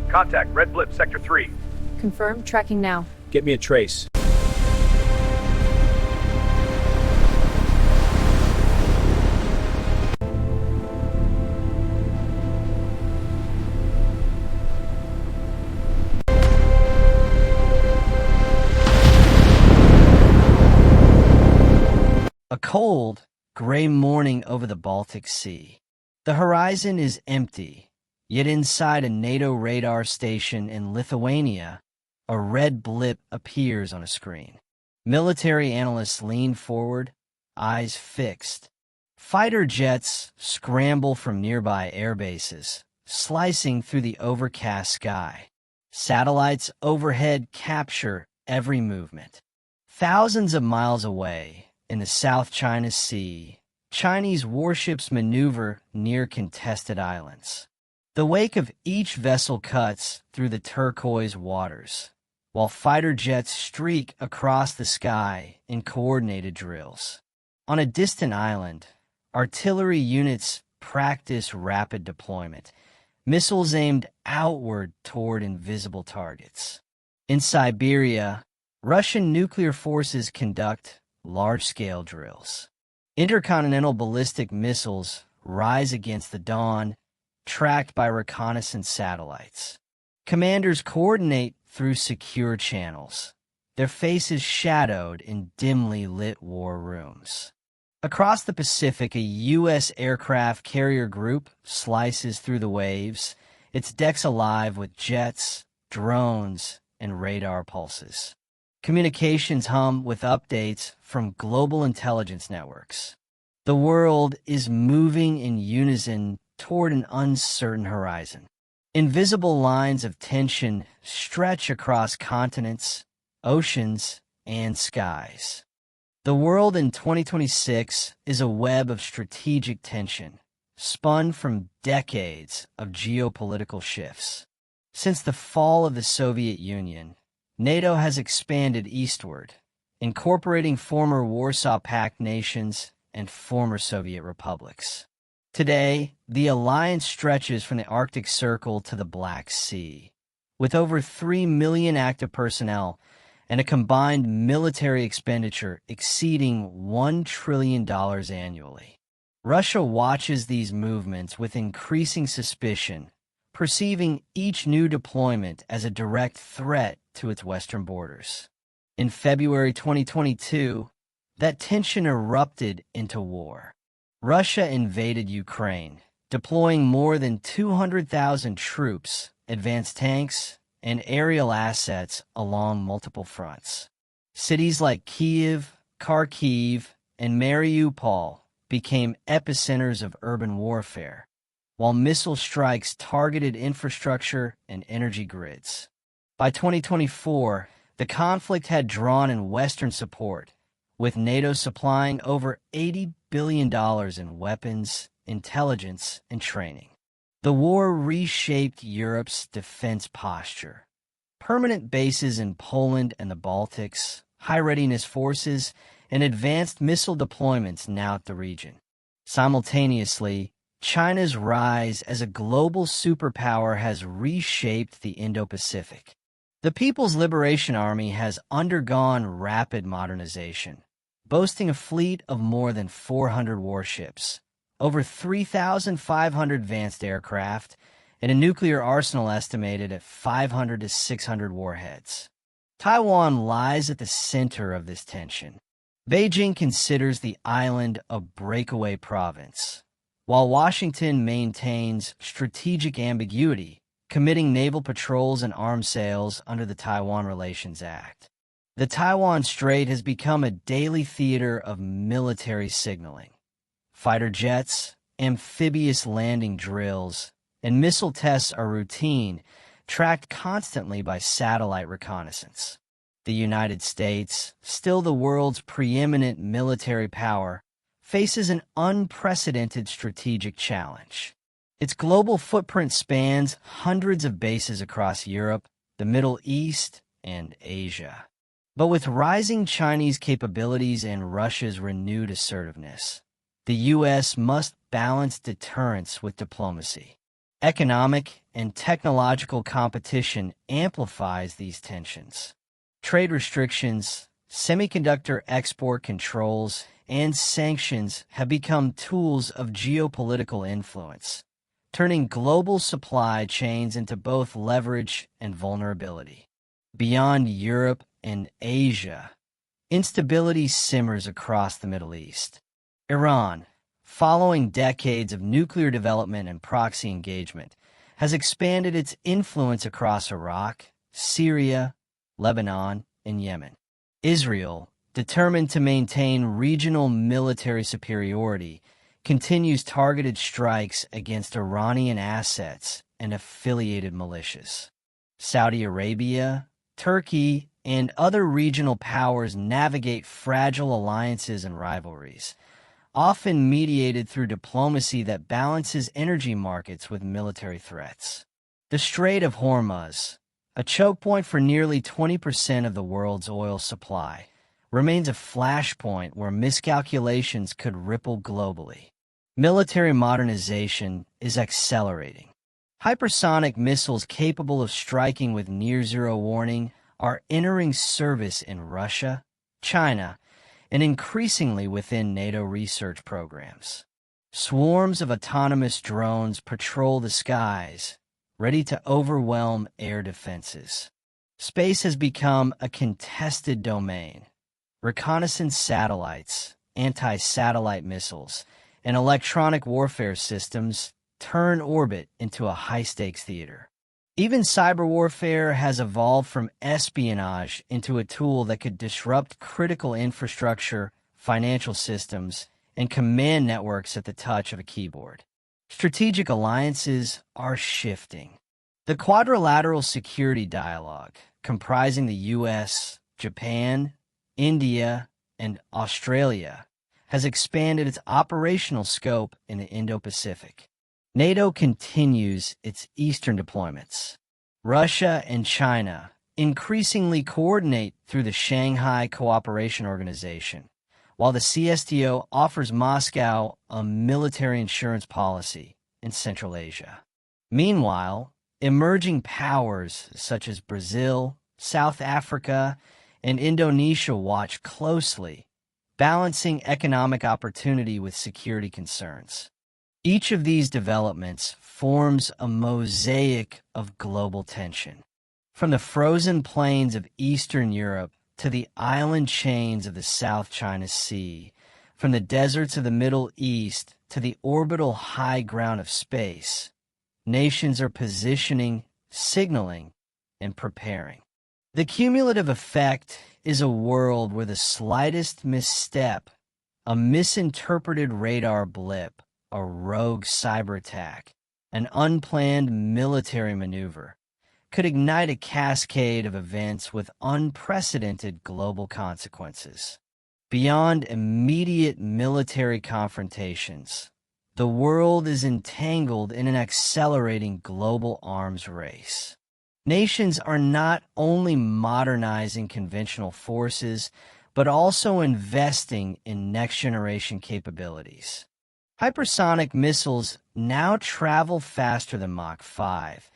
Contact Red Blip Sector 3. Confirmed. Tracking now. Get me a trace. A cold, gray morning over the Baltic Sea. The horizon is empty, yet inside a NATO radar station in Lithuania, a red blip appears on a screen. Military analysts lean forward, eyes fixed. Fighter jets scramble from nearby air bases, slicing through the overcast sky. Satellites overhead capture every movement. Thousands of miles away, in the South China Sea, Chinese warships maneuver near contested islands. The wake of each vessel cuts through the turquoise waters, while fighter jets streak across the sky in coordinated drills. On a distant island, artillery units practice rapid deployment, missiles aimed outward toward invisible targets. In Siberia, Russian nuclear forces conduct large-scale drills. Intercontinental ballistic missiles rise against the dawn, tracked by reconnaissance satellites. Commanders coordinate through secure channels, their faces shadowed in dimly lit war rooms. Across the Pacific, a U.S. aircraft carrier group slices through the waves, its decks alive with jets, drones, and radar pulses. Communications hum with updates from global intelligence networks. The world is moving in unison toward an uncertain horizon. Invisible lines of tension stretch across continents, oceans, and skies. The world in 2026 is a web of strategic tension, spun from decades of geopolitical shifts. Since the fall of the Soviet Union, NATO has expanded eastward, incorporating former Warsaw Pact nations and former Soviet republics. Today, the alliance stretches from the Arctic Circle to the Black Sea, with over 3 million active personnel and a combined military expenditure exceeding $1 trillion annually. Russia watches these movements with increasing suspicion, perceiving each new deployment as a direct threat to its western borders. In February 2022, that tension erupted into war. Russia invaded Ukraine, deploying more than 200,000 troops, advanced tanks, and aerial assets along multiple fronts. Cities like Kyiv, Kharkiv, and Mariupol became epicenters of urban warfare, while missile strikes targeted infrastructure and energy grids. By 2024, the conflict had drawn in Western support, with NATO supplying over $80 billion in weapons, intelligence, and training. The war reshaped Europe's defense posture. Permanent bases in Poland and the Baltics, high-readiness forces, and advanced missile deployments now at the region. Simultaneously, China's rise as a global superpower has reshaped the Indo-Pacific. The People's Liberation Army has undergone rapid modernization, boasting a fleet of more than 400 warships, over 3,500 advanced aircraft, and a nuclear arsenal estimated at 500 to 600 warheads. Taiwan lies at the center of this tension. Beijing considers the island a breakaway province, while Washington maintains strategic ambiguity, committing naval patrols and arms sales under the Taiwan Relations Act. The Taiwan Strait has become a daily theater of military signaling. Fighter jets, amphibious landing drills, and missile tests are routine, tracked constantly by satellite reconnaissance. The United States, still the world's preeminent military power, faces an unprecedented strategic challenge. Its global footprint spans hundreds of bases across Europe, the Middle East, and Asia. But with rising Chinese capabilities and Russia's renewed assertiveness, the U.S. must balance deterrence with diplomacy. Economic and technological competition amplifies these tensions. Trade restrictions, semiconductor export controls, and sanctions have become tools of geopolitical influence, turning global supply chains into both leverage and vulnerability. Beyond Europe and Asia, instability simmers across the Middle East. Iran, following decades of nuclear development and proxy engagement, has expanded its influence across Iraq, Syria, Lebanon, and Yemen. Israel, determined to maintain regional military superiority, continues targeted strikes against Iranian assets and affiliated militias. Saudi Arabia, Turkey, and other regional powers navigate fragile alliances and rivalries, often mediated through diplomacy that balances energy markets with military threats. The Strait of Hormuz, a choke point for nearly 20% of the world's oil supply, remains a flashpoint where miscalculations could ripple globally. Military modernization is accelerating. Hypersonic missiles capable of striking with near-zero warning are entering service in Russia, China, and increasingly within NATO research programs. Swarms of autonomous drones patrol the skies, ready to overwhelm air defenses. Space has become a contested domain. Reconnaissance satellites, anti-satellite missiles, and electronic warfare systems turn orbit into a high-stakes theater. Even cyber warfare has evolved from espionage into a tool that could disrupt critical infrastructure, financial systems, and command networks at the touch of a keyboard. Strategic alliances are shifting. The quadrilateral security dialogue, comprising the U.S., Japan, India, and Australia, has expanded its operational scope in the Indo-Pacific. NATO continues its eastern deployments. Russia and China increasingly coordinate through the Shanghai Cooperation Organization, while the CSTO offers Moscow a military insurance policy in Central Asia. Meanwhile, emerging powers such as Brazil, South Africa, and Indonesia watch closely, balancing economic opportunity with security concerns. Each of these developments forms a mosaic of global tension. From the frozen plains of Eastern Europe to the island chains of the South China Sea, from the deserts of the Middle East to the orbital high ground of space, nations are positioning, signaling, and preparing. The cumulative effect is a world where the slightest misstep, a misinterpreted radar blip, a rogue cyber attack, an unplanned military maneuver, could ignite a cascade of events with unprecedented global consequences. Beyond immediate military confrontations, the world is entangled in an accelerating global arms race. Nations are not only modernizing conventional forces, but also investing in next-generation capabilities. Hypersonic missiles now travel faster than Mach 5,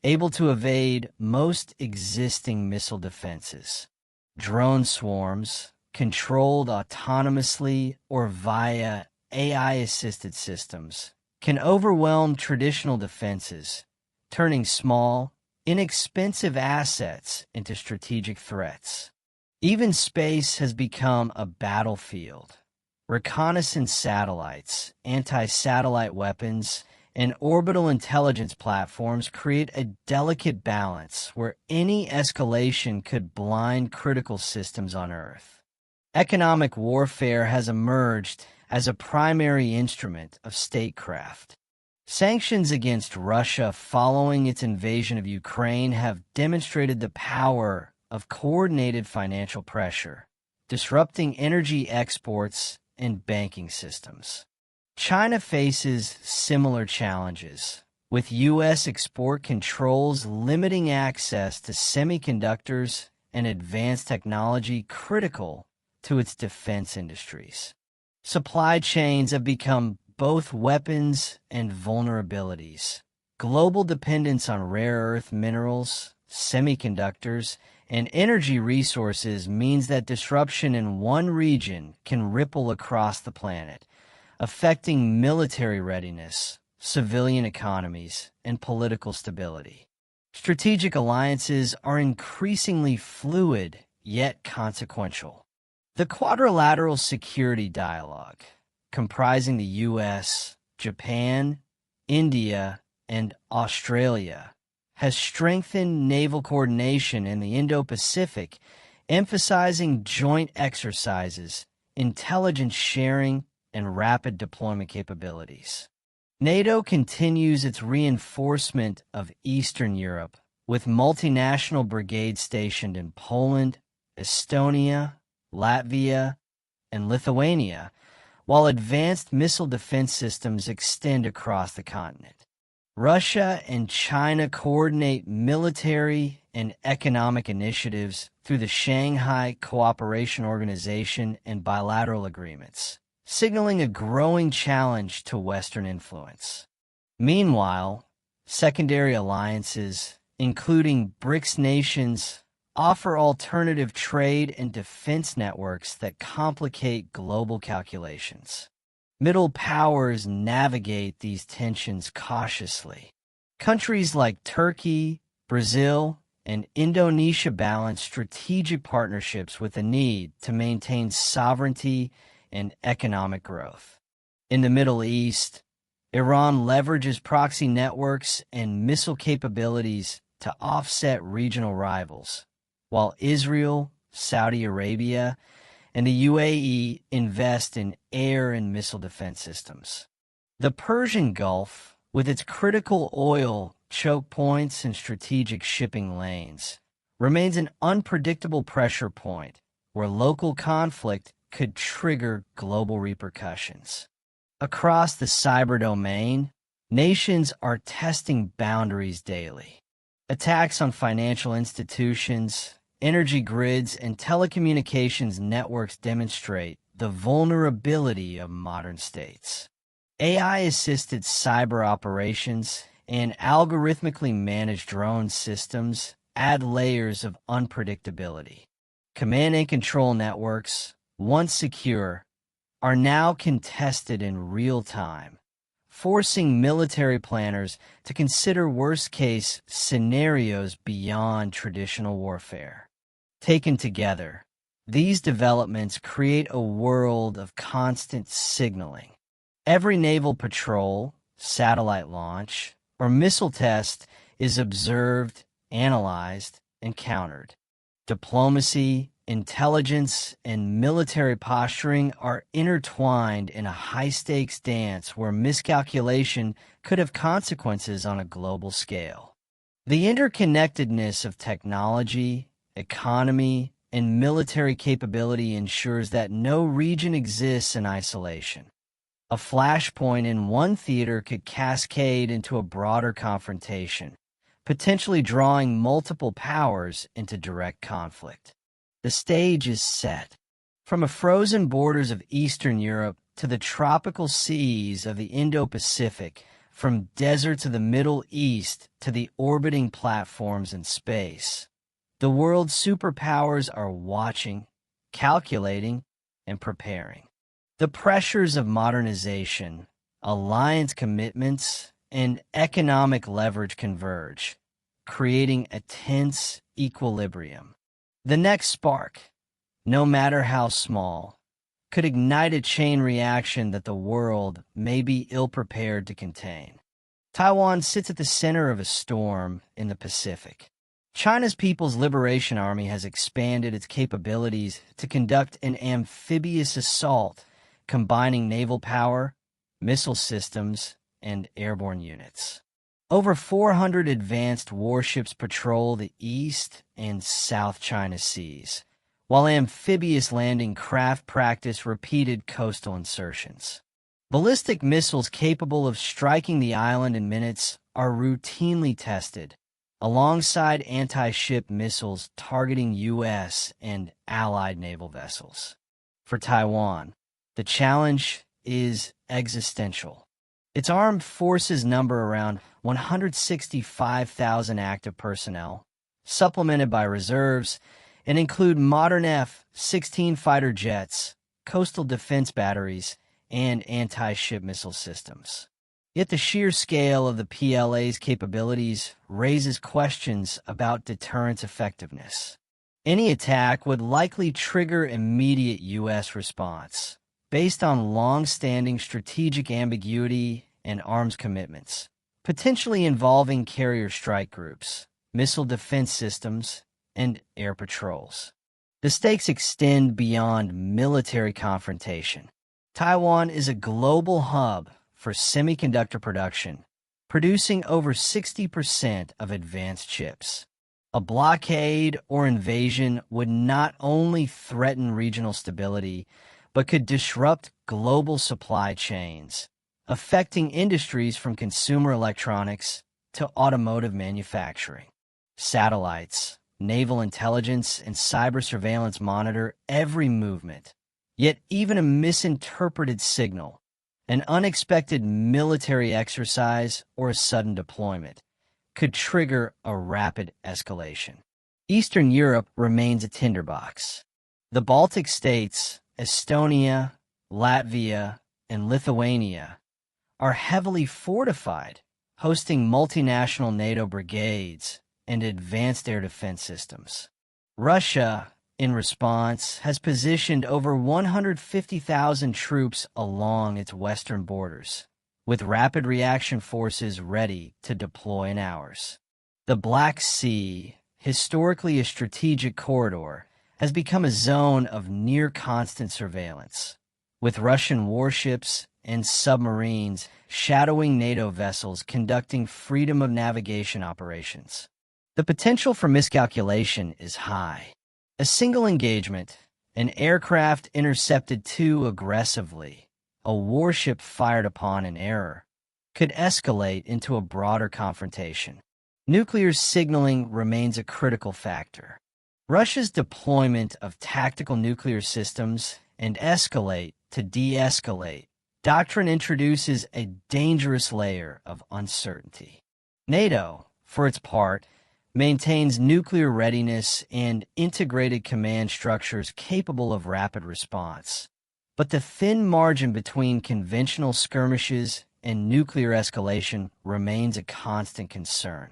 able to evade most existing missile defenses. Drone swarms, controlled autonomously or via AI-assisted systems, can overwhelm traditional defenses, turning small, inexpensive assets into strategic threats. Even space has become a battlefield. Reconnaissance satellites, anti-satellite weapons, and orbital intelligence platforms create a delicate balance where any escalation could blind critical systems on Earth. Economic warfare has emerged as a primary instrument of statecraft. Sanctions against Russia following its invasion of Ukraine have demonstrated the power of coordinated financial pressure, disrupting energy exports and banking systems. China faces similar challenges, with U.S. export controls limiting access to semiconductors and advanced technology critical to its defense industries. Supply chains have become both weapons and vulnerabilities, Global dependence on rare earth minerals, semiconductors, and energy resources means that disruption in one region can ripple across the planet, affecting military readiness, civilian economies, and political stability. Strategic alliances are increasingly fluid yet consequential. The Quadrilateral Security Dialogue, comprising the U.S., Japan, India, and Australia, has strengthened naval coordination in the Indo-Pacific, emphasizing joint exercises, intelligence sharing, and rapid deployment capabilities. NATO continues its reinforcement of Eastern Europe, with multinational brigades stationed in Poland, Estonia, Latvia, and Lithuania, while advanced missile defense systems extend across the continent. Russia and China coordinate military and economic initiatives through the Shanghai Cooperation Organization and bilateral agreements, signaling a growing challenge to Western influence. Meanwhile, secondary alliances, including BRICS nations, offer alternative trade and defense networks that complicate global calculations. Middle powers navigate these tensions cautiously. Countries like Turkey, Brazil, and Indonesia balance strategic partnerships with the need to maintain sovereignty and economic growth. In the Middle East, Iran leverages proxy networks and missile capabilities to offset regional rivals, while Israel, Saudi Arabia, and the UAE invest in air and missile defense systems. The Persian Gulf, with its critical oil choke points and strategic shipping lanes, remains an unpredictable pressure point where local conflict could trigger global repercussions. Across the cyber domain, nations are testing boundaries daily. Attacks on financial institutions, energy grids, and telecommunications networks demonstrate the vulnerability of modern states. AI-assisted cyber operations and algorithmically managed drone systems add layers of unpredictability. Command and control networks, once secure, are now contested in real time, forcing military planners to consider worst-case scenarios beyond traditional warfare. Taken together, these developments create a world of constant signaling. Every naval patrol, satellite launch, or missile test is observed, analyzed, and countered. Diplomacy, intelligence, and military posturing are intertwined in a high-stakes dance where miscalculation could have consequences on a global scale. The interconnectedness of technology, economy, and military capability ensures that no region exists in isolation. A flashpoint in one theater could cascade into a broader confrontation, potentially drawing multiple powers into direct conflict. The stage is set. From the frozen borders of Eastern Europe to the tropical seas of the Indo-Pacific, from deserts of the Middle East to the orbiting platforms in space, the world's superpowers are watching, calculating, and preparing. The pressures of modernization, alliance commitments, and economic leverage converge, creating a tense equilibrium. The next spark, no matter how small, could ignite a chain reaction that the world may be ill-prepared to contain. Taiwan sits at the center of a storm in the Pacific. China's People's Liberation Army has expanded its capabilities to conduct an amphibious assault, combining naval power, missile systems, and airborne units. Over 400 advanced warships patrol the East and South China Seas, while amphibious landing craft practice repeated coastal insertions. Ballistic missiles capable of striking the island in minutes are routinely tested, alongside anti-ship missiles targeting U.S. and allied naval vessels. For Taiwan, the challenge is existential. Its armed forces number around 165,000 active personnel, supplemented by reserves, and include modern F-16 fighter jets, coastal defense batteries, and anti-ship missile systems. Yet the sheer scale of the PLA's capabilities raises questions about deterrence effectiveness. Any attack would likely trigger immediate U.S. response, based on long-standing strategic ambiguity and arms commitments, potentially involving carrier strike groups, missile defense systems, and air patrols. The stakes extend beyond military confrontation. Taiwan is a global hub for semiconductor production, producing over 60% of advanced chips. A blockade or invasion would not only threaten regional stability, but could disrupt global supply chains, affecting industries from consumer electronics to automotive manufacturing. Satellites, naval intelligence, and cyber surveillance monitor every movement. Yet even a misinterpreted signal, an unexpected military exercise, or a sudden deployment could trigger a rapid escalation. Eastern Europe remains a tinderbox. The Baltic states, Estonia, Latvia, and Lithuania, are heavily fortified, hosting multinational NATO brigades and advanced air defense systems. Russia, in response, has positioned over 150,000 troops along its western borders, with rapid reaction forces ready to deploy in hours. The Black Sea, historically a strategic corridor, has become a zone of near-constant surveillance, with Russian warships and submarines shadowing NATO vessels conducting freedom of navigation operations. The potential for miscalculation is high. A single engagement, an aircraft intercepted too aggressively, a warship fired upon in error, could escalate into a broader confrontation. Nuclear signaling remains a critical factor. Russia's deployment of tactical nuclear systems and escalate to de-escalate doctrine introduces a dangerous layer of uncertainty. NATO, for its part, maintains nuclear readiness and integrated command structures capable of rapid response. But the thin margin between conventional skirmishes and nuclear escalation remains a constant concern.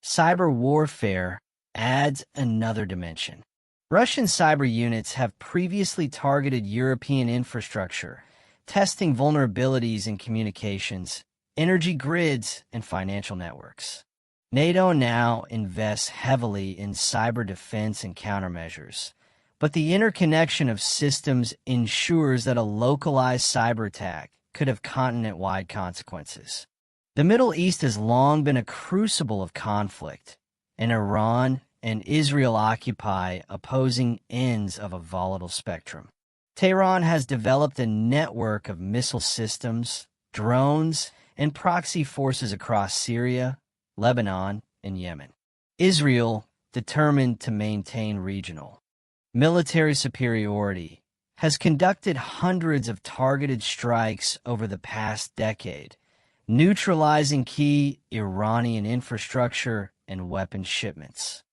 Cyber warfare adds another dimension. Russian cyber units have previously targeted European infrastructure, testing vulnerabilities in communications, energy grids, and financial networks. NATO now invests heavily in cyber defense and countermeasures, but the interconnection of systems ensures that a localized cyber attack could have continent-wide consequences. The Middle East has long been a crucible of conflict, and Iran and Israel occupy opposing ends of a volatile spectrum. Tehran has developed a network of missile systems, drones, and proxy forces across Syria, Lebanon, and Yemen. Israel, determined to maintain regional military superiority, has conducted hundreds of targeted strikes over the past decade, neutralizing key Iranian infrastructure and weapon shipments.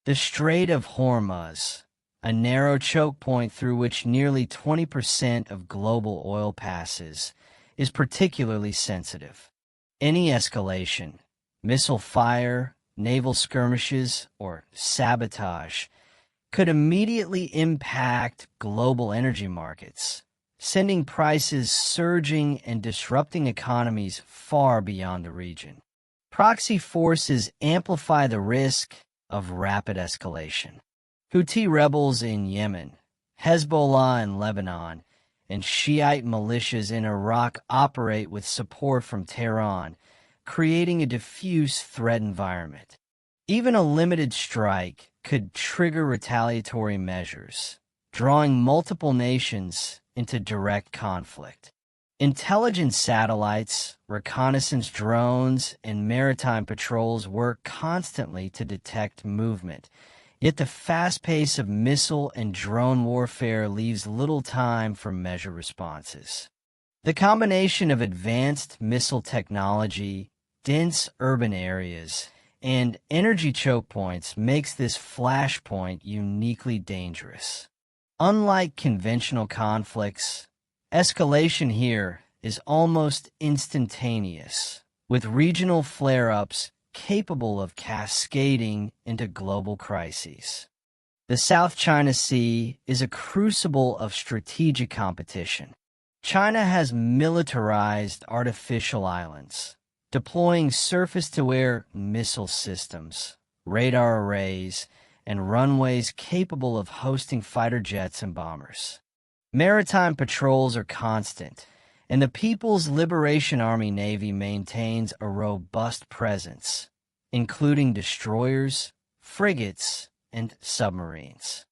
The Strait of Hormuz, a narrow choke point through which nearly 20% of global oil passes, is particularly sensitive. Any escalation, missile fire, naval skirmishes, or sabotage could immediately impact global energy markets, sending prices surging and disrupting economies far beyond the region. Proxy forces amplify the risk of rapid escalation. Houthi rebels in Yemen, Hezbollah in Lebanon, and Shiite militias in Iraq operate with support from Tehran, creating a diffuse threat environment. Even a limited strike could trigger retaliatory measures, drawing multiple nations into direct conflict. Intelligence satellites, reconnaissance drones, and maritime patrols work constantly to detect movement, yet the fast pace of missile and drone warfare leaves little time for measured responses. The combination of advanced missile technology, dense urban areas, and energy choke points makes this flashpoint uniquely dangerous. Unlike conventional conflicts, escalation here is almost instantaneous, with regional flare-ups capable of cascading into global crises. The South China Sea is a crucible of strategic competition. China has militarized artificial islands, deploying surface-to-air missile systems, radar arrays, and runways capable of hosting fighter jets and bombers. Maritime patrols are constant, and the People's Liberation Army Navy maintains a robust presence, including destroyers, frigates, and submarines.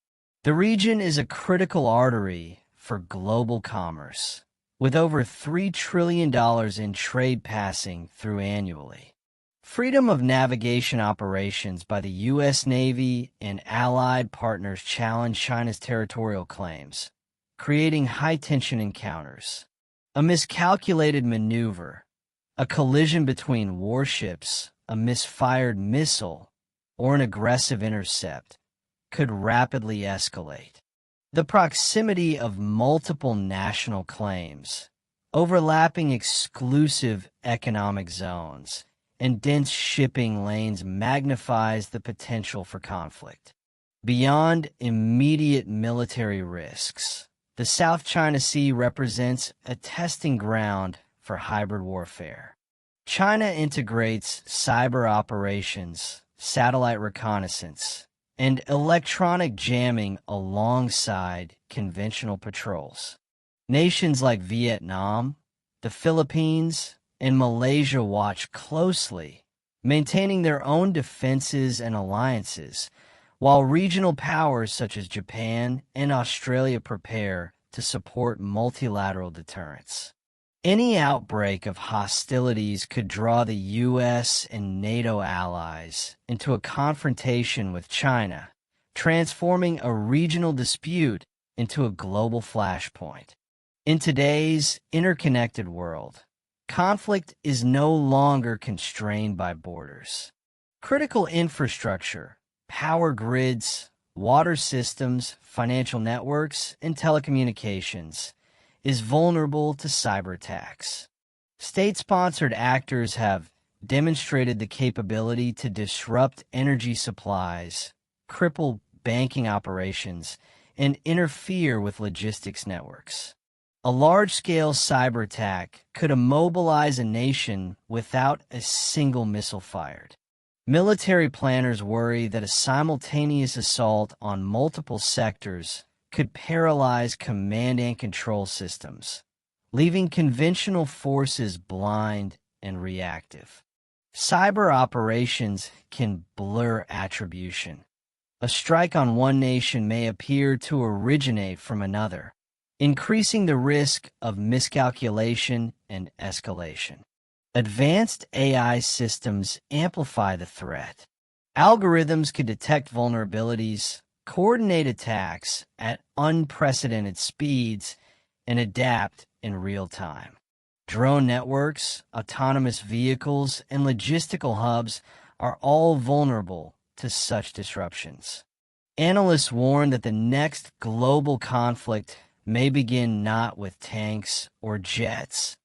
The region is a critical artery for global commerce, with over $3 trillion in trade passing through annually. Freedom of navigation operations by the U.S. Navy and allied partners challenge China's territorial claims, creating high-tension encounters. A miscalculated maneuver, a collision between warships, a misfired missile, or an aggressive intercept could rapidly escalate. The proximity of multiple national claims, overlapping exclusive economic zones, and dense shipping lanes magnifies the potential for conflict. Beyond immediate military risks, the South China Sea represents a testing ground for hybrid warfare. China integrates cyber operations, satellite reconnaissance, and electronic jamming alongside conventional patrols. Nations like Vietnam, the Philippines, and Malaysia watch closely, maintaining their own defenses and alliances, while regional powers such as Japan and Australia prepare to support multilateral deterrence. Any outbreak of hostilities could draw the U.S. and NATO allies into a confrontation with China, transforming a regional dispute into a global flashpoint. In today's interconnected world, conflict is no longer constrained by borders. Critical infrastructure, power grids, water systems, financial networks, and telecommunications is vulnerable to cyber attacks. State-sponsored actors have demonstrated the capability to disrupt energy supplies, cripple banking operations, and interfere with logistics networks. A large-scale cyber attack could immobilize a nation without a single missile fired. Military planners worry that a simultaneous assault on multiple sectors could paralyze command and control systems, leaving conventional forces blind and reactive. Cyber operations can blur attribution. A strike on one nation may appear to originate from another, increasing the risk of miscalculation and escalation. Advanced AI systems amplify the threat. Algorithms could detect vulnerabilities, coordinate attacks at unprecedented speeds, and adapt in real time. Drone networks, autonomous vehicles, and logistical hubs are all vulnerable to such disruptions. Analysts warn that the next global conflict may begin not with tanks or jets,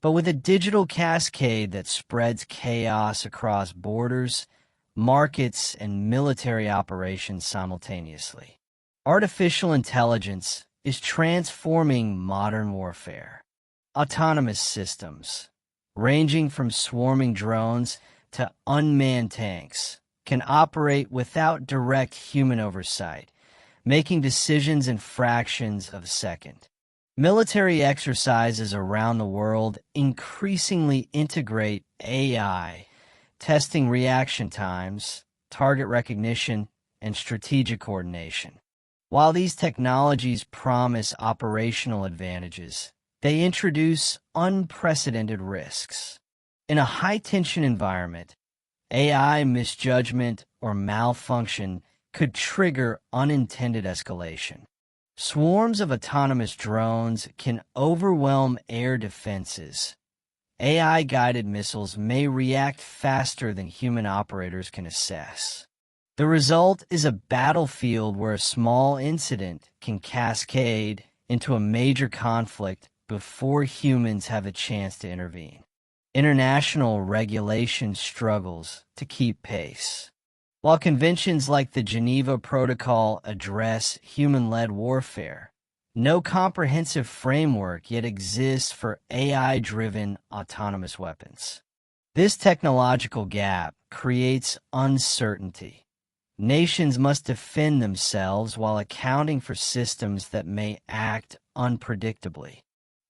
but with a digital cascade that spreads chaos across borders, markets, and military operations simultaneously. Artificial intelligence is transforming modern warfare. Autonomous systems, ranging from swarming drones to unmanned tanks, can operate without direct human oversight, making decisions in fractions of a second. Military exercises around the world increasingly integrate AI, testing reaction times, target recognition, and strategic coordination. While these technologies promise operational advantages, they introduce unprecedented risks. In a high-tension environment, AI misjudgment or malfunction could trigger unintended escalation. Swarms of autonomous drones can overwhelm air defenses. AI-guided missiles may react faster than human operators can assess. The result is a battlefield where a small incident can cascade into a major conflict before humans have a chance to intervene. International regulation struggles to keep pace. While conventions like the Geneva Protocol address human-led warfare, no comprehensive framework yet exists for AI-driven autonomous weapons. This technological gap creates uncertainty. Nations must defend themselves while accounting for systems that may act unpredictably.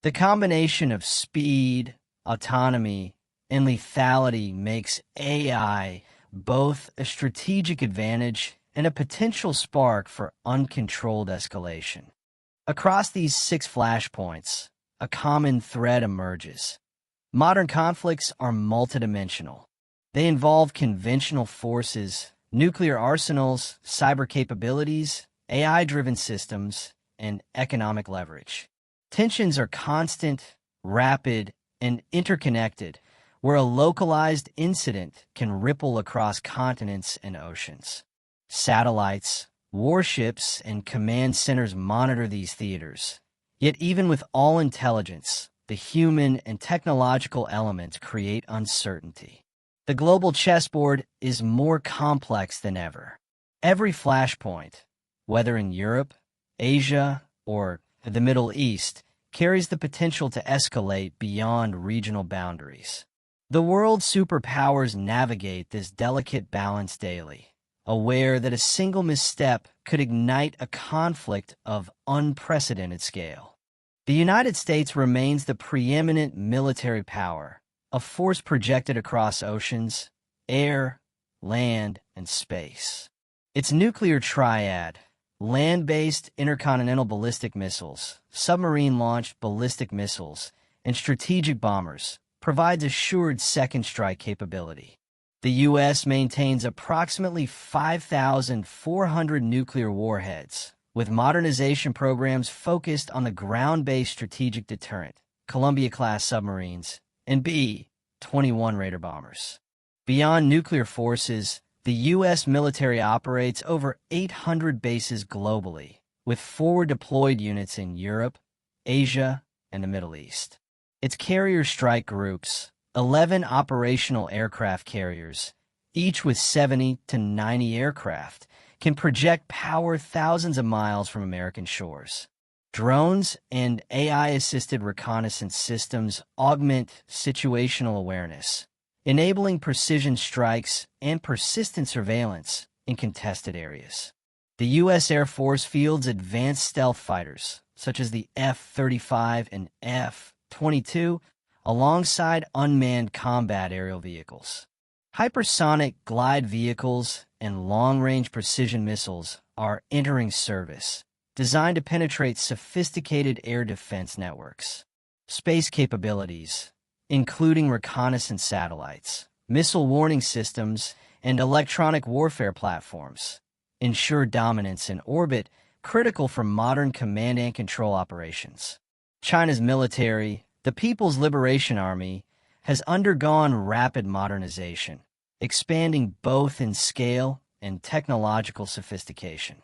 The combination of speed, autonomy, and lethality makes AI both a strategic advantage and a potential spark for uncontrolled escalation. Across these 6 flashpoints, a common thread emerges. Modern conflicts are multidimensional. They involve conventional forces, nuclear arsenals, cyber capabilities, AI-driven systems, and economic leverage. Tensions are constant, rapid, and interconnected, where a localized incident can ripple across continents and oceans. Satellites, warships, and command centers monitor these theaters. Yet even with all intelligence, the human and technological elements create uncertainty. The global chessboard is more complex than ever. Every flashpoint, whether in Europe, Asia, or the Middle East, carries the potential to escalate beyond regional boundaries. The world's superpowers navigate this delicate balance daily, aware that a single misstep could ignite a conflict of unprecedented scale. The United States remains the preeminent military power, a force projected across oceans, air, land, and space. Its nuclear triad, land-based intercontinental ballistic missiles, submarine-launched ballistic missiles, and strategic bombers, provides assured second strike capability. The U.S. maintains approximately 5,400 nuclear warheads, with modernization programs focused on the ground-based strategic deterrent, Columbia-class submarines, and B-21 Raider bombers. Beyond nuclear forces, the U.S. military operates over 800 bases globally, with forward-deployed units in Europe, Asia, and the Middle East. Its carrier strike groups, 11 operational aircraft carriers, each with 70 to 90 aircraft, can project power thousands of miles from American shores. Drones and AI-assisted reconnaissance systems augment situational awareness, enabling precision strikes and persistent surveillance in contested areas. The U.S. Air Force fields advanced stealth fighters, such as the F-35 and F-22, alongside unmanned combat aerial vehicles. Hypersonic glide vehicles and long-range precision missiles are entering service, designed to penetrate sophisticated air defense networks. Space capabilities, including reconnaissance satellites, missile warning systems, and electronic warfare platforms, ensure dominance in orbit critical for modern command and control operations. China's military, the People's Liberation Army, has undergone rapid modernization, expanding both in scale and technological sophistication.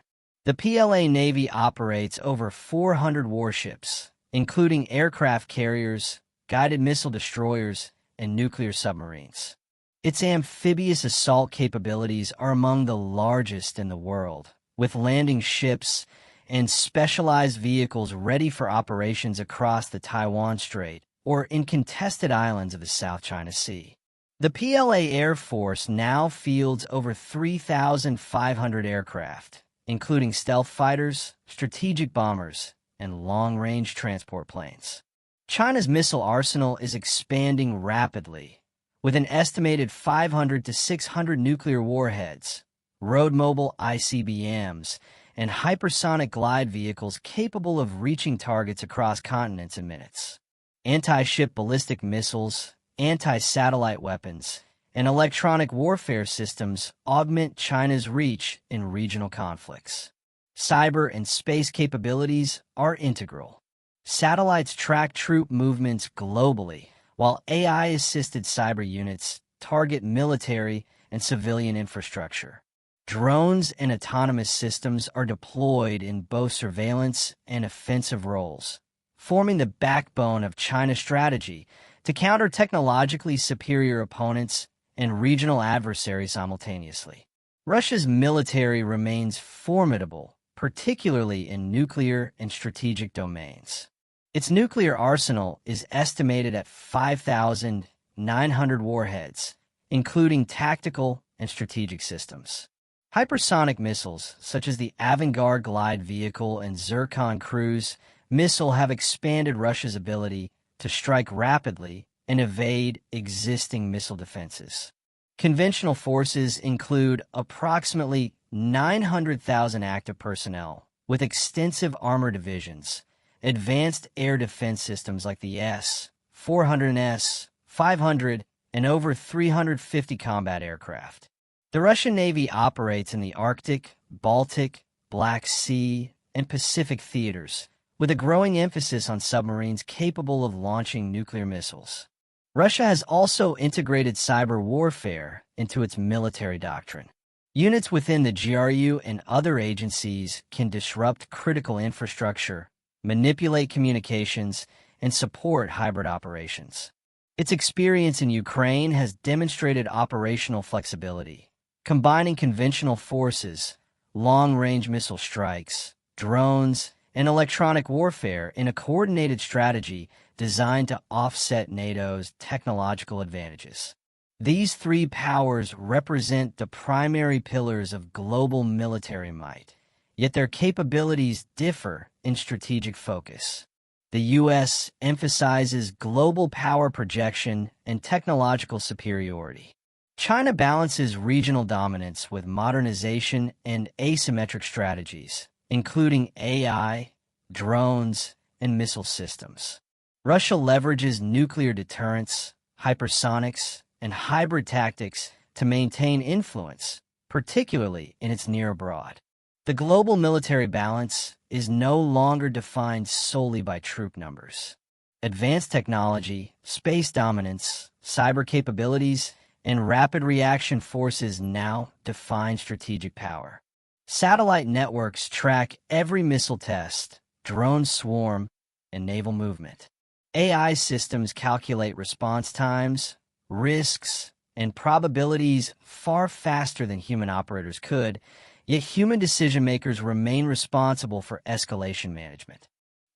The PLA Navy operates over 400 warships, including aircraft carriers, guided missile destroyers, and nuclear submarines. Its amphibious assault capabilities are among the largest in the world, with landing ships and specialized vehicles ready for operations across the Taiwan Strait or in contested islands of the South China Sea. The PLA Air Force now fields over 3,500 aircraft, including stealth fighters, strategic bombers, and long-range transport planes. China's missile arsenal is expanding rapidly, with an estimated 500 to 600 nuclear warheads, road-mobile ICBMs, and hypersonic glide vehicles capable of reaching targets across continents in minutes. Anti-ship ballistic missiles, anti-satellite weapons, and electronic warfare systems augment China's reach in regional conflicts. Cyber and space capabilities are integral. Satellites track troop movements globally, while AI-assisted cyber units target military and civilian infrastructure. Drones and autonomous systems are deployed in both surveillance and offensive roles, forming the backbone of China's strategy to counter technologically superior opponents and regional adversaries simultaneously. Russia's military remains formidable, particularly in nuclear and strategic domains. Its nuclear arsenal is estimated at 5,900 warheads, including tactical and strategic systems. Hypersonic missiles, such as the Avangard glide vehicle and Zircon cruise missile, have expanded Russia's ability to strike rapidly and evade existing missile defenses. Conventional forces include approximately 900,000 active personnel, with extensive armor divisions, advanced air defense systems like the S-400 and S-500, and over 350 combat aircraft. The Russian Navy operates in the Arctic, Baltic, Black Sea, and Pacific theaters, with a growing emphasis on submarines capable of launching nuclear missiles. Russia has also integrated cyber warfare into its military doctrine. Units within the GRU and other agencies can disrupt critical infrastructure, manipulate communications, and support hybrid operations. Its experience in Ukraine has demonstrated operational flexibility, combining conventional forces, long-range missile strikes, drones, and electronic warfare in a coordinated strategy designed to offset NATO's technological advantages. These three powers represent the primary pillars of global military might, yet their capabilities differ in strategic focus. The U.S. emphasizes global power projection and technological superiority. China balances regional dominance with modernization and asymmetric strategies, including AI, drones, and missile systems. Russia leverages nuclear deterrence, hypersonics, and hybrid tactics to maintain influence, particularly in its near abroad. The global military balance is no longer defined solely by troop numbers. Advanced technology, space dominance, cyber capabilities, and rapid reaction forces now define strategic power. Satellite networks track every missile test, drone swarm, and naval movement. AI systems calculate response times, risks, and probabilities far faster than human operators could, yet human decision-makers remain responsible for escalation management.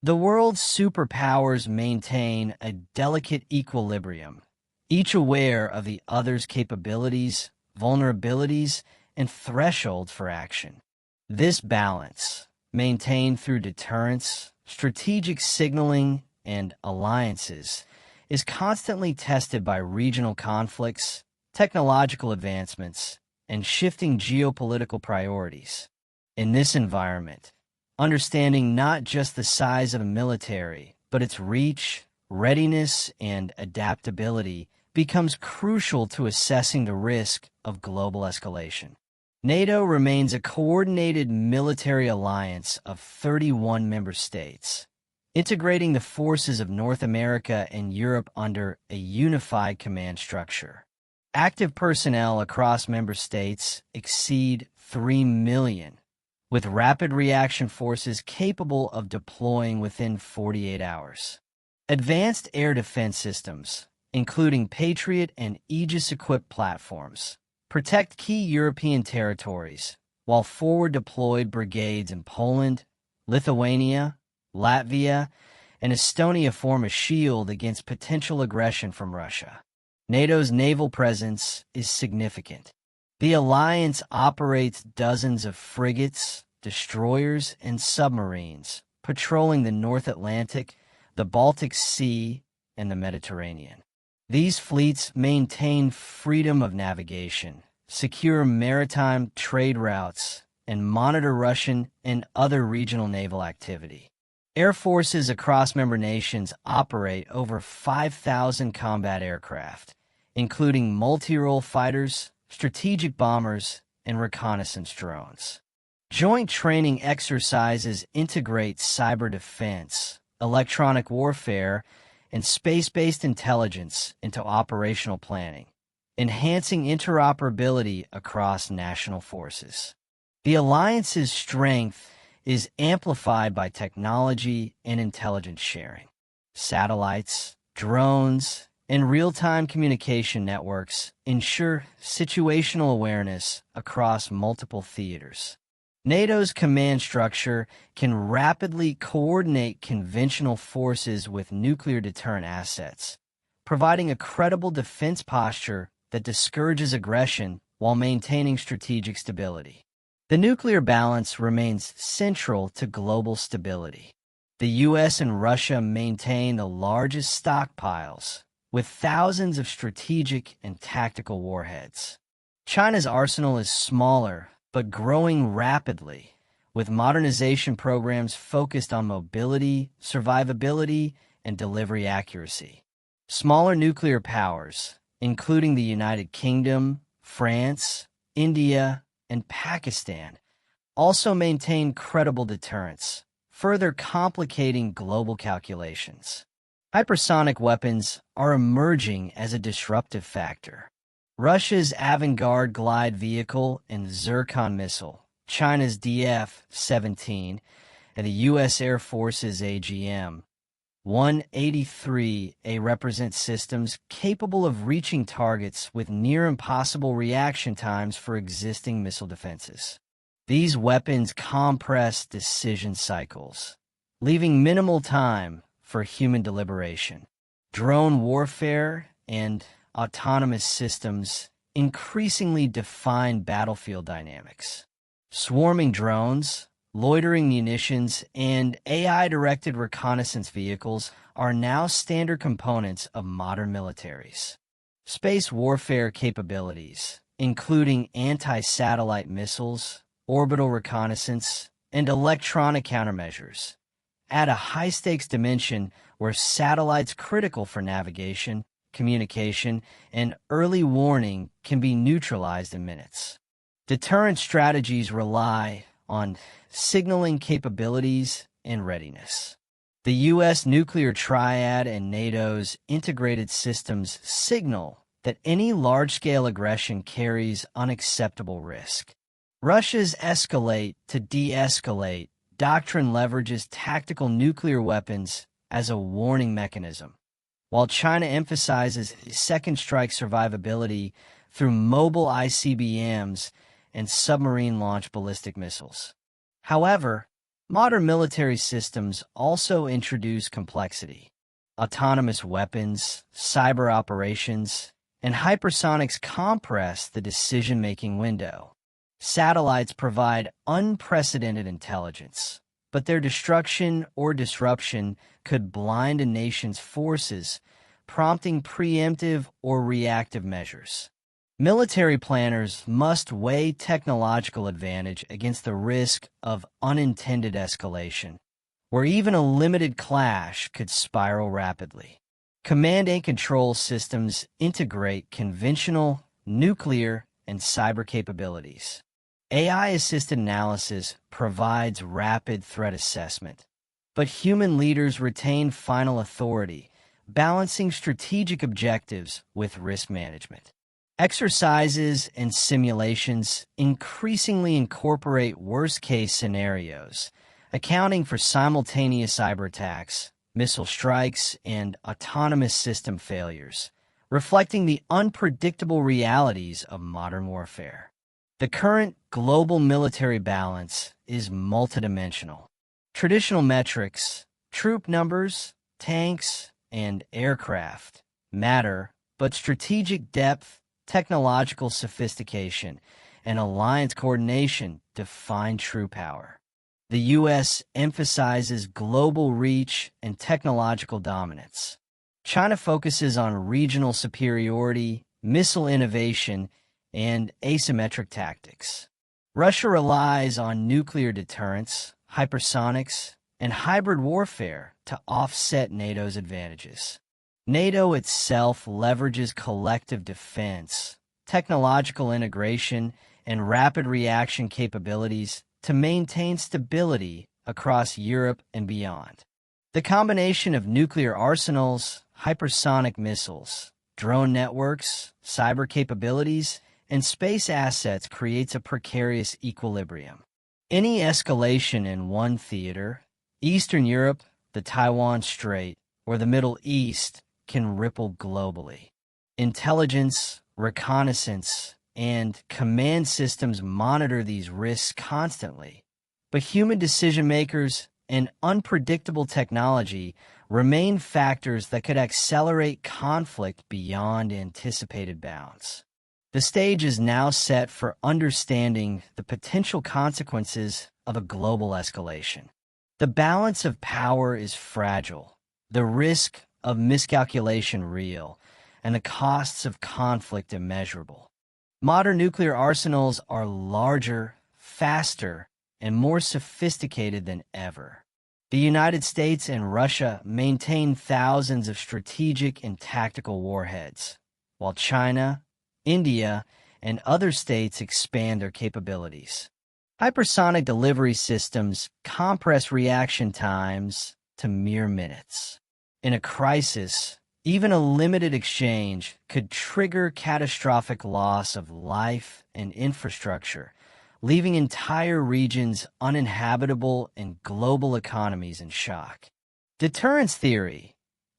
The world's superpowers maintain a delicate equilibrium, each aware of the other's capabilities, vulnerabilities, and thresholds for action. This balance, maintained through deterrence, strategic signaling, and alliances, is constantly tested by regional conflicts, technological advancements, and shifting geopolitical priorities. In this environment, understanding not just the size of a military, but its reach, readiness, and adaptability becomes crucial to assessing the risk of global escalation. NATO remains a coordinated military alliance of 31 member states, integrating the forces of North America and Europe under a unified command structure. Active personnel across member states exceed 3 million, with rapid reaction forces capable of deploying within 48 hours. Advanced air defense systems, including Patriot and Aegis-equipped platforms, protect key European territories, while forward-deployed brigades in Poland, Lithuania, Latvia, and Estonia form a shield against potential aggression from Russia. NATO's naval presence is significant. The alliance operates dozens of frigates, destroyers, and submarines, patrolling the North Atlantic, the Baltic Sea, and the Mediterranean. These fleets maintain freedom of navigation, secure maritime trade routes, and monitor Russian and other regional naval activity. Air forces across member nations operate over 5,000 combat aircraft, including multi-role fighters, strategic bombers, and reconnaissance drones. Joint training exercises integrate cyber defense, electronic warfare, and space-based intelligence into operational planning, enhancing interoperability across national forces. The alliance's strength is amplified by technology and intelligence sharing. Satellites, drones, and real-time communication networks ensure situational awareness across multiple theaters. NATO's command structure can rapidly coordinate conventional forces with nuclear deterrent assets, providing a credible defense posture that discourages aggression while maintaining strategic stability. The nuclear balance remains central to global stability. The U.S. and Russia maintain the largest stockpiles, with thousands of strategic and tactical warheads. China's arsenal is smaller, but growing rapidly, with modernization programs focused on mobility, survivability, and delivery accuracy. Smaller nuclear powers, including the United Kingdom, France, India, and Pakistan, also maintain credible deterrence, further complicating global calculations. Hypersonic weapons are emerging as a disruptive factor. Russia's Avangard glide vehicle and Zircon missile, China's DF-17, and the U.S. Air Force's AGM-183A represent systems capable of reaching targets with near-impossible reaction times for existing missile defenses. These weapons compress decision cycles, leaving minimal time for human deliberation. Drone warfare and autonomous systems increasingly define battlefield dynamics. Swarming drones, loitering munitions, and AI-directed reconnaissance vehicles are now standard components of modern militaries. Space warfare capabilities, including anti-satellite missiles, orbital reconnaissance, and electronic countermeasures, add a high-stakes dimension where satellites critical for navigation, communication, and early warning can be neutralized in minutes. Deterrent strategies rely on signaling capabilities and readiness. The U.S. nuclear triad and NATO's integrated systems signal that any large-scale aggression carries unacceptable risk. Russia's escalate to de-escalate doctrine leverages tactical nuclear weapons as a warning mechanism, while China emphasizes second strike survivability through mobile ICBMs and submarine-launched ballistic missiles. However, modern military systems also introduce complexity. Autonomous weapons, cyber operations, and hypersonics compress the decision-making window. Satellites provide unprecedented intelligence, but their destruction or disruption could blind a nation's forces, prompting preemptive or reactive measures. Military planners must weigh technological advantage against the risk of unintended escalation, where even a limited clash could spiral rapidly. Command and control systems integrate conventional, nuclear, and cyber capabilities. AI-assisted analysis provides rapid threat assessment, but human leaders retain final authority, balancing strategic objectives with risk management. Exercises and simulations increasingly incorporate worst-case scenarios, accounting for simultaneous cyber attacks, missile strikes, and autonomous system failures, reflecting the unpredictable realities of modern warfare. The current global military balance is multidimensional. Traditional metrics, troop numbers, tanks, and aircraft matter, but strategic depth, technological sophistication, and alliance coordination define true power. The U.S. emphasizes global reach and technological dominance. China focuses on regional superiority, missile innovation, and asymmetric tactics. Russia relies on nuclear deterrence, hypersonics, and hybrid warfare to offset NATO's advantages. NATO itself leverages collective defense, technological integration, and rapid reaction capabilities to maintain stability across Europe and beyond. The combination of nuclear arsenals, hypersonic missiles, drone networks, cyber capabilities, and space assets creates a precarious equilibrium. Any escalation in one theater, Eastern Europe, the Taiwan Strait, or the Middle East, can ripple globally. Intelligence, reconnaissance, and command systems monitor these risks constantly, but human decision-makers and unpredictable technology remain factors that could accelerate conflict beyond anticipated bounds. The stage is now set for understanding the potential consequences of a global escalation. The balance of power is fragile, the risk of miscalculation real, and the costs of conflict immeasurable. Modern nuclear arsenals are larger, faster, and more sophisticated than ever. The United States and Russia maintain thousands of strategic and tactical warheads, while China, India, and other states expand their capabilities. Hypersonic delivery systems compress reaction times to mere minutes. In a crisis, even a limited exchange could trigger catastrophic loss of life and infrastructure, leaving entire regions uninhabitable and global economies in shock. Deterrence theory,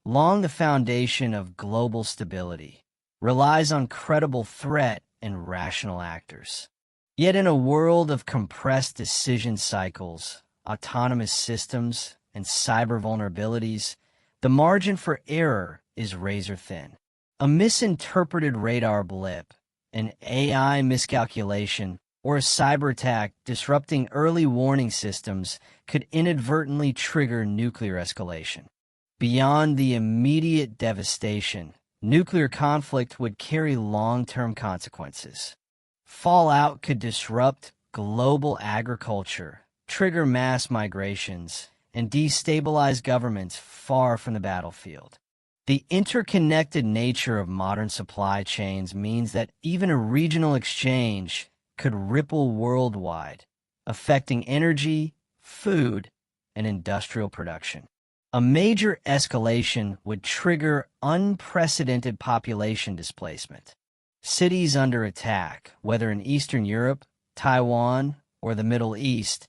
long the foundation of global stability, relies on credible threat and rational actors. Yet in a world of compressed decision cycles, autonomous systems, and cyber vulnerabilities, the margin for error is razor-thin. A misinterpreted radar blip, an AI miscalculation, or a cyber attack disrupting early warning systems could inadvertently trigger nuclear escalation. Beyond the immediate devastation, nuclear conflict would carry long-term consequences. Fallout could disrupt global agriculture, trigger mass migrations, and destabilize governments far from the battlefield. The interconnected nature of modern supply chains means that even a regional exchange could ripple worldwide, affecting energy, food, and industrial production. A major escalation would trigger unprecedented population displacement. Cities under attack, whether in Eastern Europe, Taiwan, or the Middle East,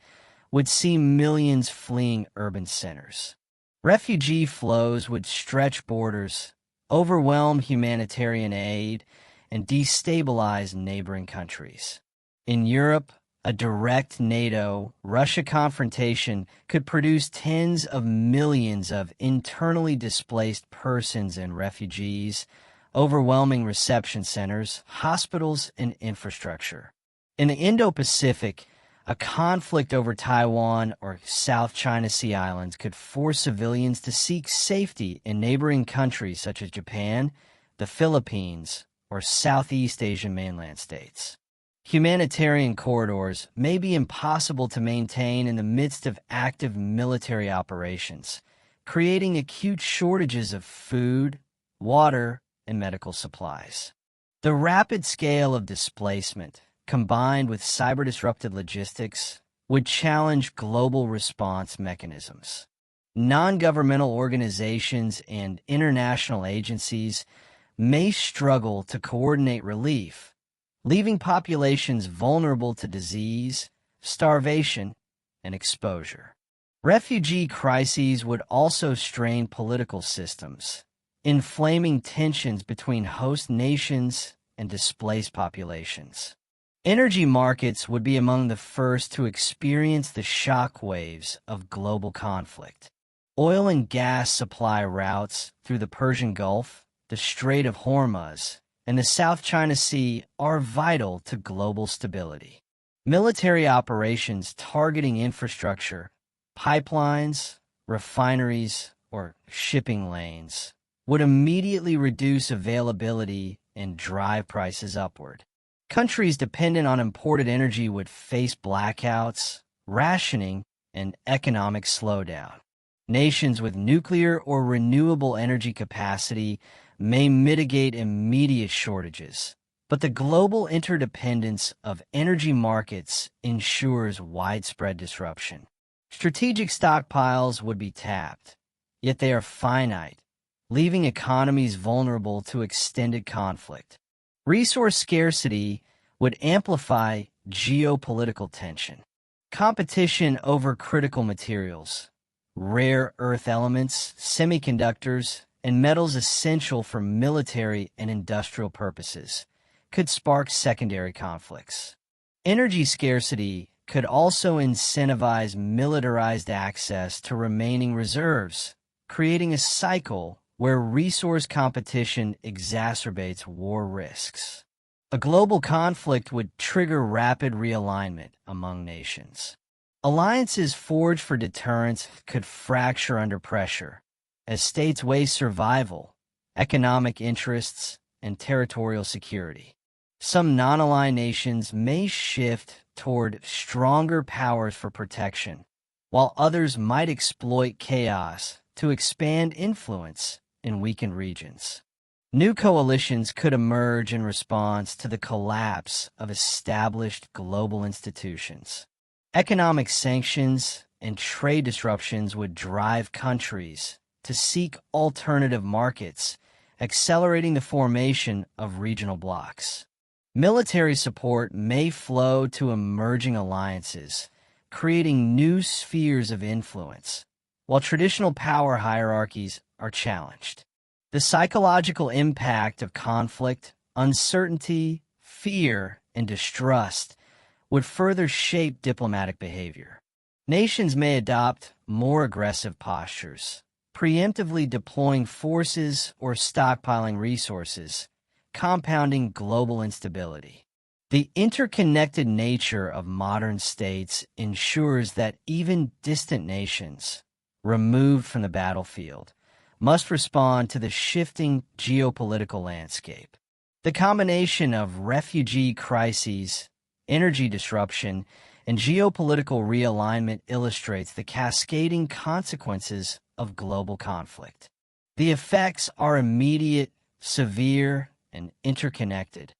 would see millions fleeing urban centers. Refugee flows would stretch borders, overwhelm humanitarian aid, and destabilize neighboring countries. In Europe, a direct NATO-Russia confrontation could produce tens of millions of internally displaced persons and refugees, overwhelming reception centers, hospitals, and infrastructure. In the Indo-Pacific, a conflict over Taiwan or South China Sea Islands could force civilians to seek safety in neighboring countries such as Japan, the Philippines, or Southeast Asian mainland states. Humanitarian corridors may be impossible to maintain in the midst of active military operations, creating acute shortages of food, water, and medical supplies. The rapid scale of displacement, combined with cyber-disrupted logistics, would challenge global response mechanisms. Non-governmental organizations and international agencies may struggle to coordinate relief, leaving populations vulnerable to disease, starvation, and exposure. Refugee crises would also strain political systems, inflaming tensions between host nations and displaced populations. Energy markets would be among the first to experience the shock waves of global conflict. Oil and gas supply routes through the Persian Gulf, the Strait of Hormuz, and the South China Sea are vital to global stability. Military operations targeting infrastructure, pipelines, refineries, or shipping lanes would immediately reduce availability and drive prices upward. Countries dependent on imported energy would face blackouts, rationing, and economic slowdown. Nations with nuclear or renewable energy capacity may mitigate immediate shortages, But the global interdependence of energy markets ensures widespread disruption. Strategic stockpiles would be tapped, yet they are finite, leaving economies vulnerable to extended conflict. Resource scarcity would amplify geopolitical tension. Competition over critical materials, rare earth elements, semiconductors, and metals essential for military and industrial purposes could spark secondary conflicts. Energy scarcity could also incentivize militarized access to remaining reserves, creating a cycle where resource competition exacerbates war risks. A global conflict would trigger rapid realignment among nations. Alliances forged for deterrence could fracture under pressure, as states weigh survival, economic interests, and territorial security. Some non-aligned nations may shift toward stronger powers for protection, while others might exploit chaos to expand influence in weakened regions. New coalitions could emerge in response to the collapse of established global institutions. Economic sanctions and trade disruptions would drive countries to seek alternative markets, accelerating the formation of regional blocs. Military support may flow to emerging alliances, creating new spheres of influence, while traditional power hierarchies are challenged. The psychological impact of conflict, uncertainty, fear, and distrust would further shape diplomatic behavior. Nations may adopt more aggressive postures, preemptively deploying forces or stockpiling resources, compounding global instability. The interconnected nature of modern states ensures that even distant nations, removed from the battlefield, must respond to the shifting geopolitical landscape. The combination of refugee crises, energy disruption, and geopolitical realignment illustrates the cascading consequences of global conflict. The effects are immediate, severe, and interconnected.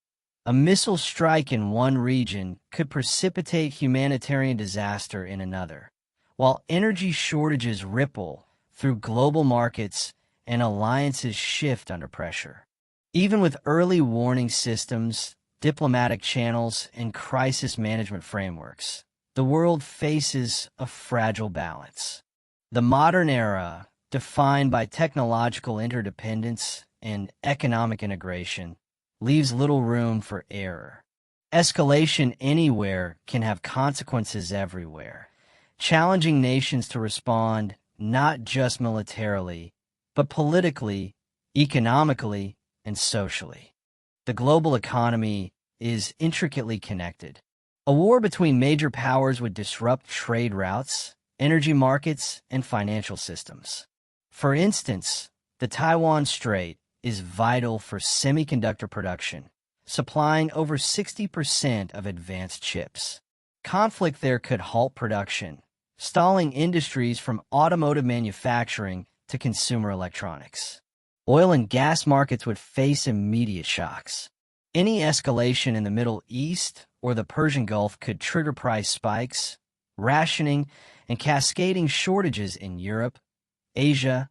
A missile strike in one region could precipitate humanitarian disaster in another, while energy shortages ripple through global markets and alliances shift under pressure. Even with early warning systems, diplomatic channels, and crisis management frameworks, the world faces a fragile balance. The modern era, defined by technological interdependence and economic integration, leaves little room for error. Escalation anywhere can have consequences everywhere, challenging nations to respond not just militarily, but politically, economically, and socially. The global economy is intricately connected. A war between major powers would disrupt trade routes, energy markets, and financial systems. For instance, the Taiwan Strait is vital for semiconductor production, supplying over 60% of advanced chips. Conflict there could halt production, stalling industries from automotive manufacturing to consumer electronics. Oil and gas markets would face immediate shocks. Any escalation in the Middle East or the Persian Gulf could trigger price spikes, rationing, and cascading shortages in Europe, Asia,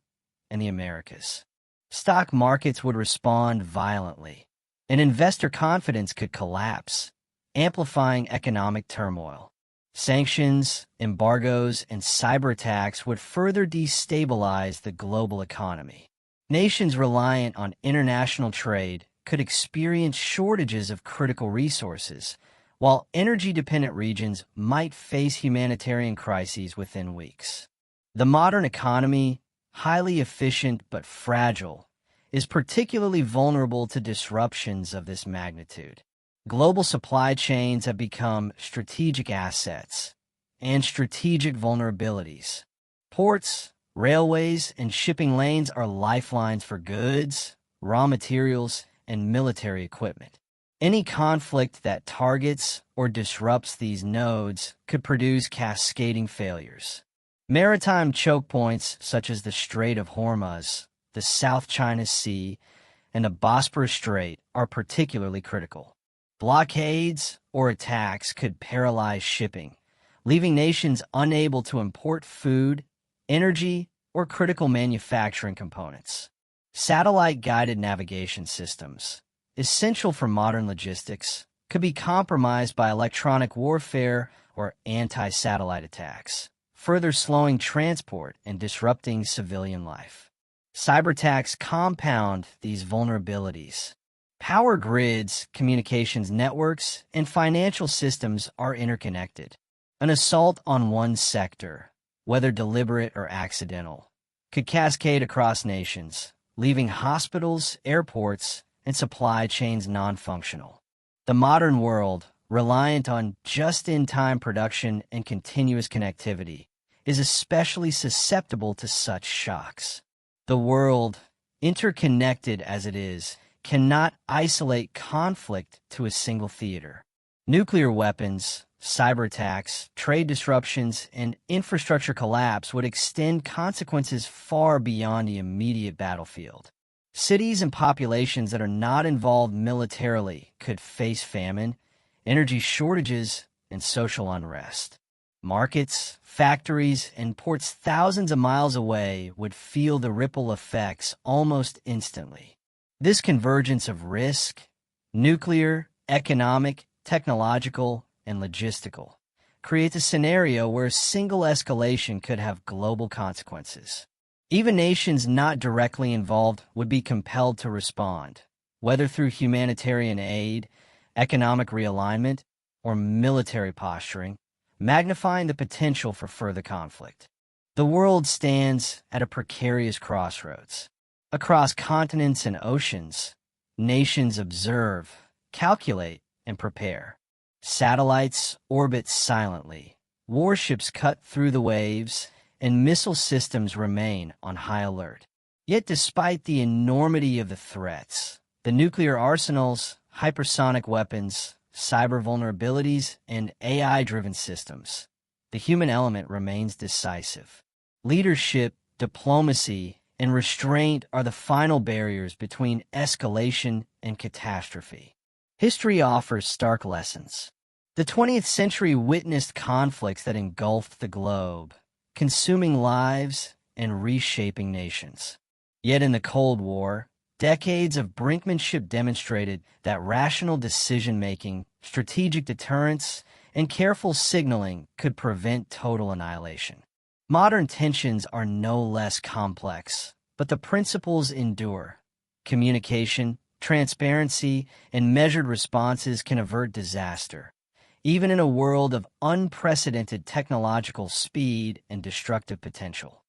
and the Americas. Stock markets would respond violently, and investor confidence could collapse, amplifying economic turmoil. Sanctions, embargoes, and cyber attacks would further destabilize the global economy. Nations reliant on international trade could experience shortages of critical resources, while energy-dependent regions might face humanitarian crises within weeks. The modern economy, highly efficient but fragile, is particularly vulnerable to disruptions of this magnitude. Global supply chains have become strategic assets and strategic vulnerabilities. Ports, railways, and shipping lanes are lifelines for goods, raw materials, and military equipment. Any conflict that targets or disrupts these nodes could produce cascading failures. Maritime choke points such as the Strait of Hormuz, the South China Sea, and the Bosporus Strait are particularly critical. Blockades or attacks could paralyze shipping, leaving nations unable to import food, energy, or critical manufacturing components. Satellite-guided navigation systems, essential for modern logistics, could be compromised by electronic warfare or anti-satellite attacks, further slowing transport and disrupting civilian life. Cyberattacks compound these vulnerabilities. Power grids, communications networks, and financial systems are interconnected. An assault on one sector, whether deliberate or accidental, could cascade across nations, leaving hospitals, airports, and supply chains non-functional. The modern world, reliant on just-in-time production and continuous connectivity, is especially susceptible to such shocks. The world, interconnected as it is, cannot isolate conflict to a single theater. Nuclear weapons, cyber attacks, trade disruptions, and infrastructure collapse would extend consequences far beyond the immediate battlefield. Cities and populations that are not involved militarily could face famine, energy shortages, and social unrest. Markets, factories, and ports thousands of miles away would feel the ripple effects almost instantly. This convergence of risk, nuclear, economic, technological, and logistical, creates a scenario where a single escalation could have global consequences. Even nations not directly involved would be compelled to respond, whether through humanitarian aid, economic realignment, or military posturing, magnifying the potential for further conflict. The world stands at a precarious crossroads. Across continents and oceans, nations observe, calculate, and prepare. Satellites orbit silently, warships cut through the waves, and missile systems remain on high alert. Yet despite the enormity of the threats, the nuclear arsenals, hypersonic weapons, cyber vulnerabilities, and AI-driven systems, the human element remains decisive. Leadership, diplomacy, and restraint are the final barriers between escalation and catastrophe. History offers stark lessons. The 20th century witnessed conflicts that engulfed the globe, consuming lives and reshaping nations. Yet in the Cold War, decades of brinkmanship demonstrated that rational decision-making, strategic deterrence, and careful signaling could prevent total annihilation. Modern tensions are no less complex, but the principles endure. Communication, transparency, and measured responses can avert disaster, even in a world of unprecedented technological speed and destructive potential.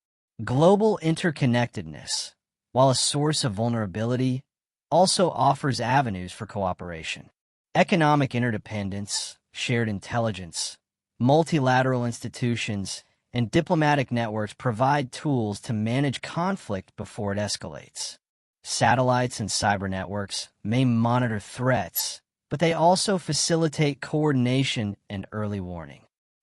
Global interconnectedness, while a source of vulnerability, also offers avenues for cooperation. Economic interdependence, shared intelligence, multilateral institutions, and diplomatic networks provide tools to manage conflict before it escalates. Satellites and cyber networks may monitor threats, but they also facilitate coordination and early warning.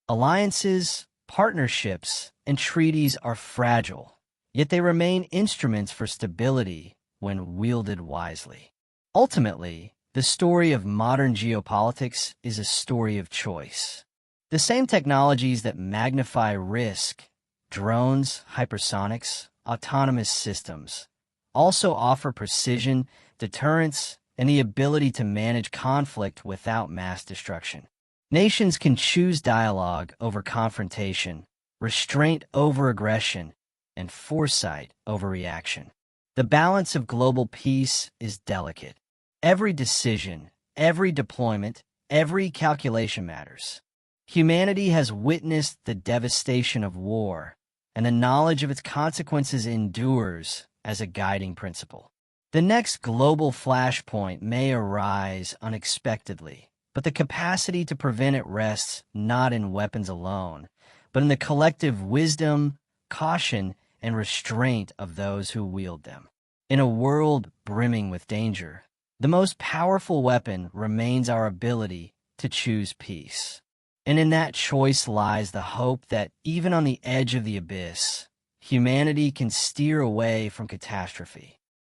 Alliances, partnerships, and treaties are fragile, yet they remain instruments for stability when wielded wisely. Ultimately, the story of modern geopolitics is a story of choice. The same technologies that magnify risk, drones, hypersonics, autonomous systems, also offer precision, deterrence, and the ability to manage conflict without mass destruction. Nations can choose dialogue over confrontation, restraint over aggression, and foresight over reaction. The balance of global peace is delicate. Every decision, every deployment, every calculation matters. Humanity has witnessed the devastation of war, and the knowledge of its consequences endures as a guiding principle. The next global flashpoint may arise unexpectedly, but the capacity to prevent it rests not in weapons alone, but in the collective wisdom, caution, and restraint of those who wield them. In a world brimming with danger, the most powerful weapon remains our ability to choose peace. And in that choice lies the hope that even on the edge of the abyss, humanity can steer away from catastrophe.